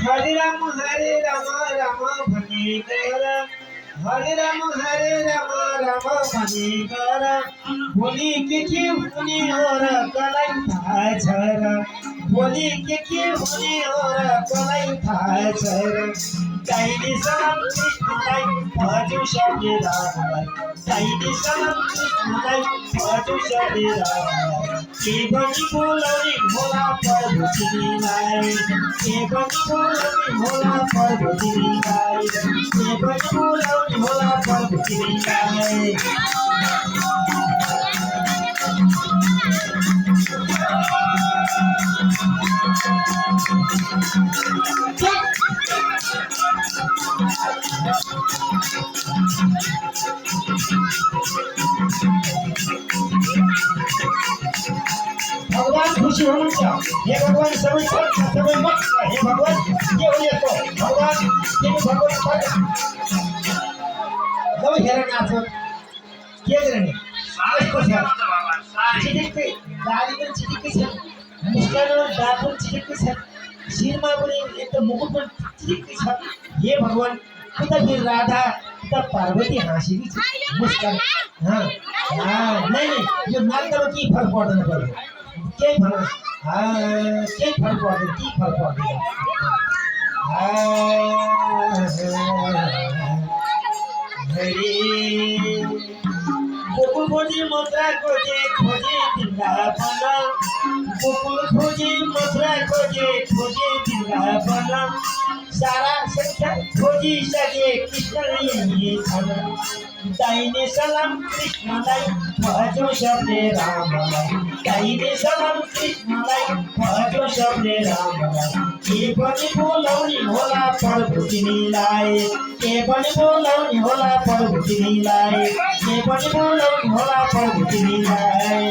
हरे राम राम भने कर हरे राम राम भने कर भोलि के हुने हो र कसलाई थाहा छ र भोलि के हुने हो र कसलाई थाहा छ र चाहिने सलाम कृष्णलाई भजौ सबले रामलाई चाहिने सलाम कृष्णलाई भजौ सबले रामलाई के भनी बोलाउने होला प्रभु तिमीलाई के भनी बोलाउने होला प्रभु तिमीलाई के भनी बोलाउने होला प्रभु तिमीलाई भगवान खुसी हुनुहुन्छ हे भगवान सबै सबै मत हे भगवान के हो यस्तो भगवान तिमी भगवान सबै हेर नाच के गर्ने आएको छ चिटिक्कै दाली पनि चिटिक्कै छ मुस्कान दाँत पनि चिटिक्कै छ शिरमा पनि एकदम मुकुट पनि चिटिक्कै छ हे भगवान उता फेरि राधा उता पार्वती हाँसेकी छ मुस्कान नहीं यो नाच्दामा के फरक पर्दैन पर्यो केही फरक पर्दैन के फरक पर्दैन गोकुल खोजी मथुरा खोजे वृन्दावन गोकुल खोजी मथुरा खोजे वृन्दावन सारा संसार खोजी सके कृष्ण यही छन् दाहिने सलाम कृष्णलाई भजौ सबले रामलाई दाहिने सलाम कृष्णलाई भजौ सबले रामलाई के पनि बोलाउने होला प्रभु तिमीलाई के पनि बोलाउने होला प्रभु तिमीलाई के पनि बोलाउने होला प्रभु तिमीलाई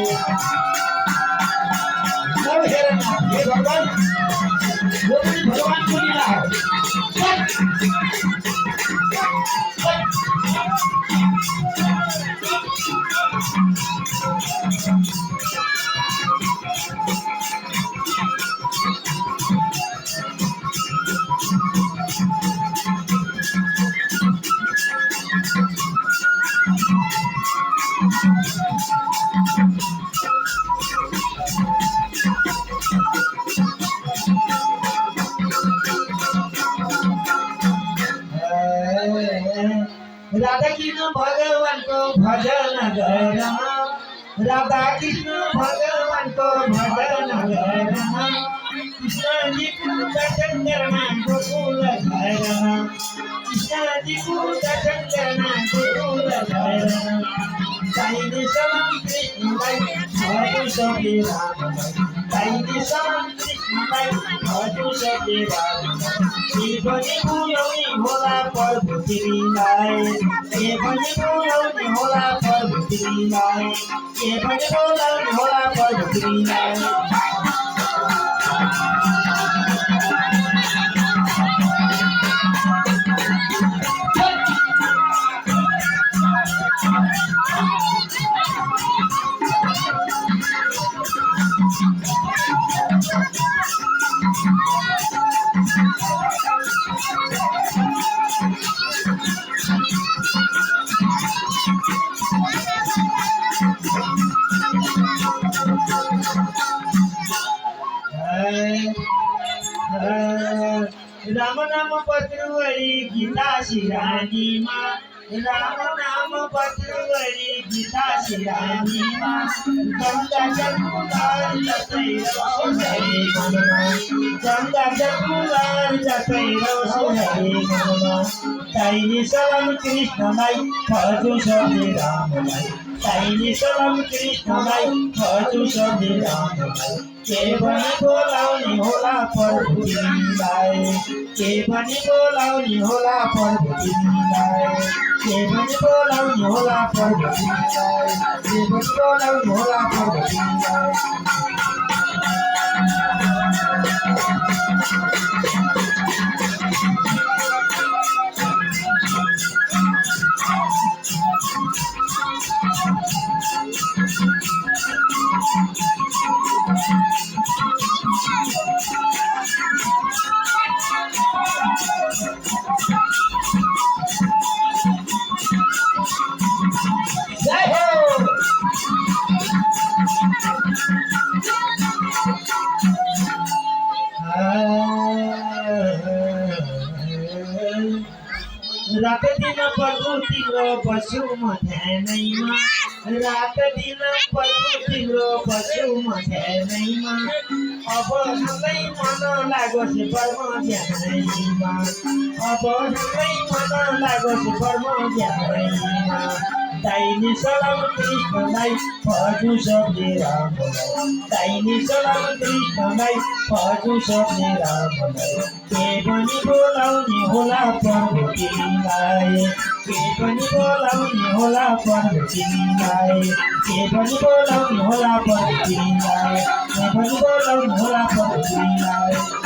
हेर न हे भगवान वो पनि भगवानको लीला हो राधा कृष्ण भगवानको भजन गर राधा कृष्ण भगवानको भजन गर कृष्णजीको दर्शन गर्न गोकुल घर कृष्णजीको दर्शन गर्न गोकुल घर चाहिने सलाम कृष्णलाई भजौ सबले रामलाई चाहिने सलाम कृष्णलाई भजौ सबले रामलाई के पनि बोलाउने होला प्रभु तिमीलाई के पनि बोलाउने होला प्रभु तिमीलाई के पनि बोलाउने होला प्रभु तिमीलाई राम नाम पत्रुवरी गीता शिरानीमा राम नाम पत्रुवरी गीता शिरानीमा गंगा जगुलार जतै रौसो हरे गंगा गंगा जगुलार जतै रौसो हरे गंगा चाहिने सलाम कृष्णलाई भजौ सबले रामलाई चाहिने सलाम कृष्णलाई भजौ सबले रामलाई के पनि बोलाउने होला प्रभु तिमीलाई के पनि बोलाउने होला प्रभु तिमीलाई के पनि बोलाउने होला प्रभु तिमीलाई के पनि बोलाउने होला प्रभु तिमीलाई जय हो रात दिन प्रभु तिम्रो बस्छु म ध्यानैमा रात दिन प्रभु तिम्रो बस्छु म ध्यानैमा अब सधैँ मन लागोस् परम ध्यानैमा अब सधैँ मन लागोस् परम ध्यानैमा दाहिने सलाम कृष्णलाई भजु सक्ने रामलाई दाहिने सलाम कृष्णलाई भजु सक्ने रामलाई के पनि बोलाउने होला प्रभु तिमीलाई के पनि बोलाउने होला प्रभु तिमीलाई के पनि बोलाउने होला प्रभु तिमीलाई के पनि बोलाउने होला प्रभु तिमीलाई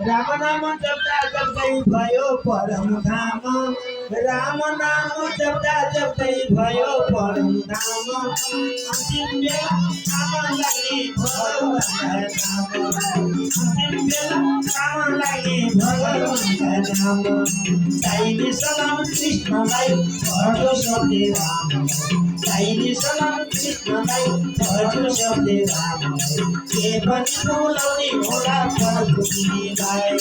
राम नाम जप्दा जप्दै भयो परम धाम राम नाम जप्दा जप्दै भयो परम धाम अन्तिम बेला काम लाग्ने भयो अन्तिम बेला काम लाग्ने भयो धाम दाहिने सलाम कृष्णलाई भजो सक्ने राम दाहिने सलाम कृष्णलाई भजो सक्ने राम के पनि बोलाउने होला प्रभु तिमीलाई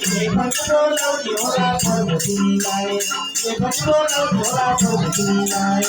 के पनि बोलाउने होला प्रभु तिमीलाई के पनि बोलाउने होला प्रभु तिमीलाई